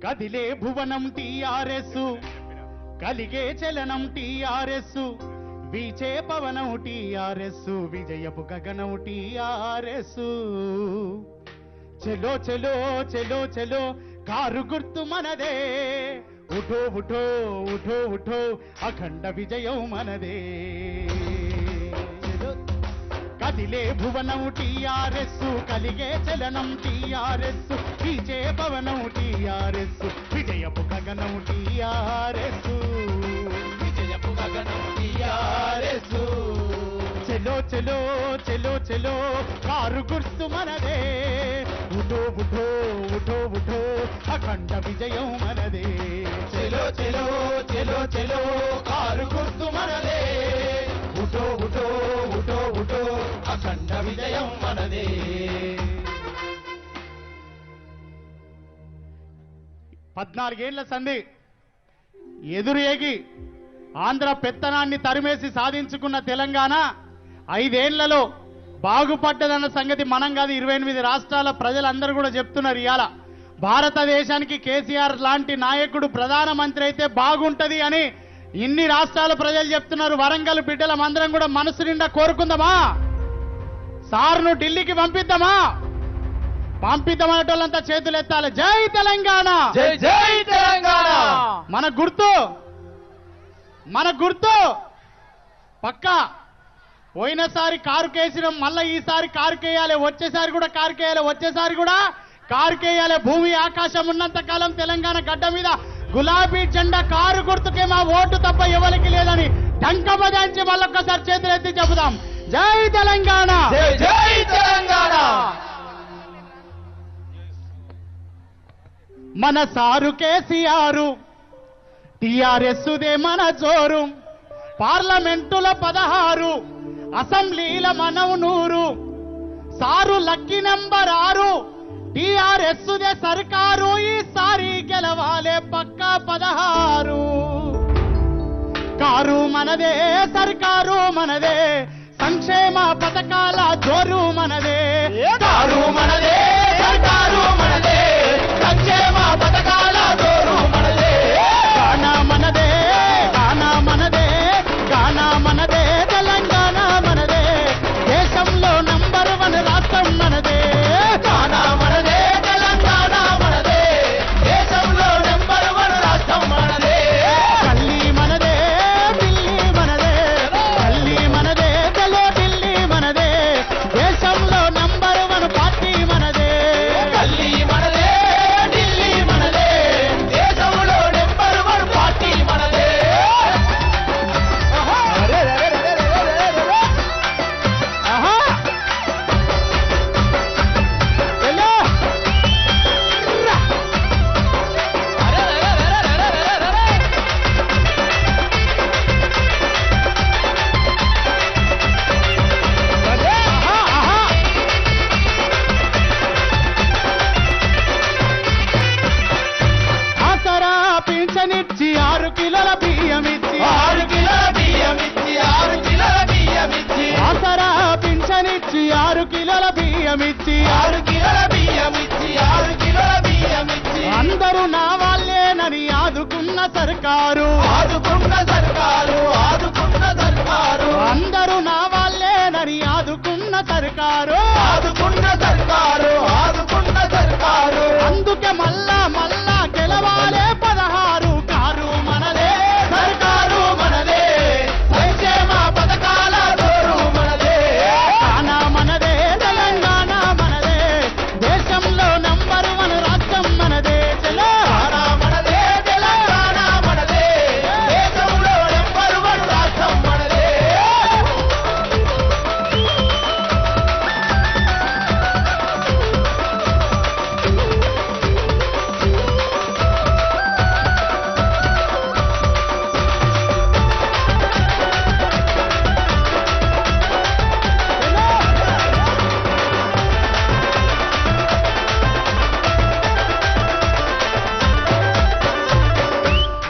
కదిలే భువనం టీఆర్ఎస్, కలిగే చలనం టీఆర్ఎస్, వీచే పవనం టీఆర్ఎస్, విజయపు గగనం టీఆర్ఎస్. చెలో చెలో చెలో చెలో కారు గుర్తు మనదే, ఉఠో ఉఠో ఉఠో ఉఠో అఖండ విజయం మనదే. కదిలే భువనం టీఆర్ఎస్, కలిగే చలనం టీఆర్ఎస్, వీచే పవనం టీఆర్ఎస్, విజయపు గగనం టీఆర్ఎస్, విజయపు గగనం టీఆర్ఎస్. చెలో చెలో చెలో చెలో కారు గుర్తు మనదే, ఉఠో ఉఠో ఉఠో ఉఠో అఖండ విజయం మనదే. చెలో చెలో చెలో చెలో కారు గుర్తు మనదే, ఉఠో ఉఠో ఉఠో ఉఠో అఖండ విజయం మనదే. 14 ఏళ్ల సంధి ఎదురు ఏగి ఆంధ్ర పెత్తనాన్ని తరిమేసి సాధించుకున్న తెలంగాణ 5 ఏళ్లలో బాగుపడ్డదన్న సంగతి మనం కాదు, 28 రాష్ట్రాల ప్రజలందరూ కూడా చెప్తున్నారు. ఇవాళ భారతదేశానికి కేసీఆర్ లాంటి నాయకుడు ప్రధానమంత్రి అయితే బాగుంటది అని ఇన్ని రాష్ట్రాల ప్రజలు చెప్తున్నారు. వరంగల్ బిడ్డల మందరం కూడా మనసు నిండా కోరుకుందామా? సార్ను ఢిల్లీకి పంపిద్దామా? పంపిద్దామనేటోళ్ళంతా చేతులు ఎత్తాలి. జై తెలంగాణ, జై జై తెలంగాణ. మన గుర్తు పక్కా. పోయినసారి కారు కేసినాం, మళ్ళీ ఈసారి కారు కేయాలి, వచ్చేసారి కూడా కారు కేయాలి, వచ్చేసారి కూడా కారు కేయాలి. భూమి ఆకాశం ఉన్నంత కాలం తెలంగాణ గడ్డ మీద గులాబీ జెండా కారు గుర్తుకే మా ఓటు తప్ప ఎవరికి లేదని డంక బజాయించి మళ్ళొక్కసారి చేతులు ఎత్తి చెబుదాం. జై తెలంగాణ, జై జై తెలంగాణ. మన సారు కేసీఆర్, టిఆర్ఎస్ దే మన జోరు. పార్లమెంటుల 16, అసెంబ్లీల మనం 100. Sir lucky number 6, TRS they సర్కారు. ఈసారి గెలవాలే పక్కా 16. కారు మనదే, సర్కారు మనదే, సంక్షేమ పథకాల జోరు మనదే. కారు మనదే, సర్కారు మనదే, సంక్షేమ పథకాల జోరు మనదే. గాన మనదే, గాన మనదే, గాన మనదే, తెలంగాణ మనదే, దేశంలో నంబర్ 1 రాష్ట్రం మనదే. గాన మనదే, తెలంగాణ మనదే, దేశంలో నెంబర్ 1 రాష్ట్రం మనదే. గల్లీ మనదే, ఢిల్లీ మనదే, గల్లీ మనదే, చలో ఢిల్లీ మనదే, దేశంలో నంబర్ 1 పార్టీ మనదే. గల్లీ మనదే, ఢిల్లీ మనదే, దేశంలో నెంబర్ 1 పార్టీ మనదే. ఆహా ఎల్లో ఆహా ఆహా ఆసరా పింఛనిచ్చి 6 కిలోల బియ్యమిచ్చి, 6 కిలోల బియ్యమిచ్చి, 6 కిలోల బియ్యమిచ్చి, ఆసరా పింఛనిచ్చి 6 కిలోల బియ్యమిచ్చి, 6 కిలోల బియ్యమిచ్చి, 6 కిలోల బియ్యమిచ్చి. అందరూ నా వాళ్ళేనని ఆదుకున్న సర్కారు. ఆదుకున్న సర్కారు, ఆదుకున్న సర్కారు, అందరూ నా వాళ్ళేనని ఆదుకున్న సర్కారు. ఆదుకున్న సర్కారు, ఆదుకున్న సర్కారు. అందుకే మళ్ళా మళ్ళా గెలవాలే 16. కారు మనదే, సర్కారు మనదే, సంక్షేమ పథకాల జోరు మనదే. గాన మనదే, తెలంగాణ మనదే, దేశంలో నంబర్ 1 రాష్ట్రం మనదే. చలో గాన మనదే, తెలంగాణ మనదే, దేశంలో నెంబర్ 1 రాష్ట్రం మనదే.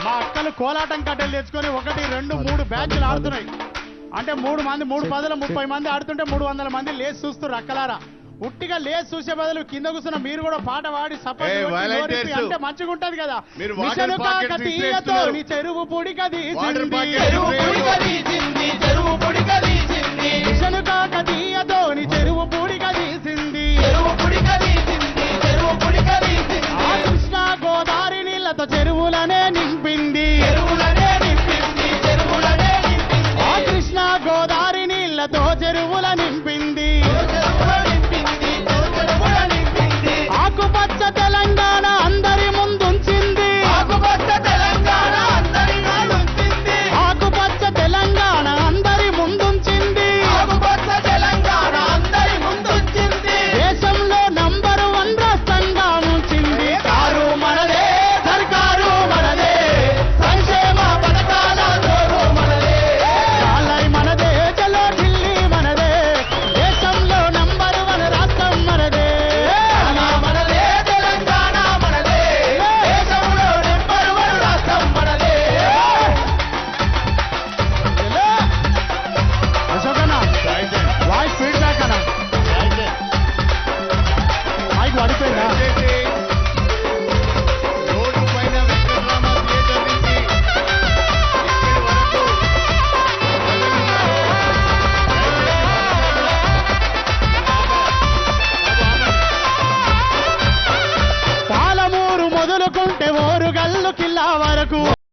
మా అక్కలు కోలాటం కట్టెలు తెచ్చుకొని 1, 2, 3 బ్యాచ్లు ఆడుతున్నాయి. అంటే 3 మంది 3 పదుల 30 మంది ఆడుతుంటే 300 మంది లేచి చూస్తున్నారు. అక్కలారా ఉట్టిగా లేచి చూసే బదులు కింద కూర్చున్న మీరు కూడా పాట పాడి సపోర్ట్ ఏ, volunteers. అంటే మంచిగా ఉంటది కదా. మీరు water మిషను pockets కాకతీయతో ఇస్తున్నారు. నీ చెరువు పొడికది Water pockets. చెరువు పొడిగదీసింది చెరువు పొడిగదీసింది మిషను కాకతీయతో నీ చెరువు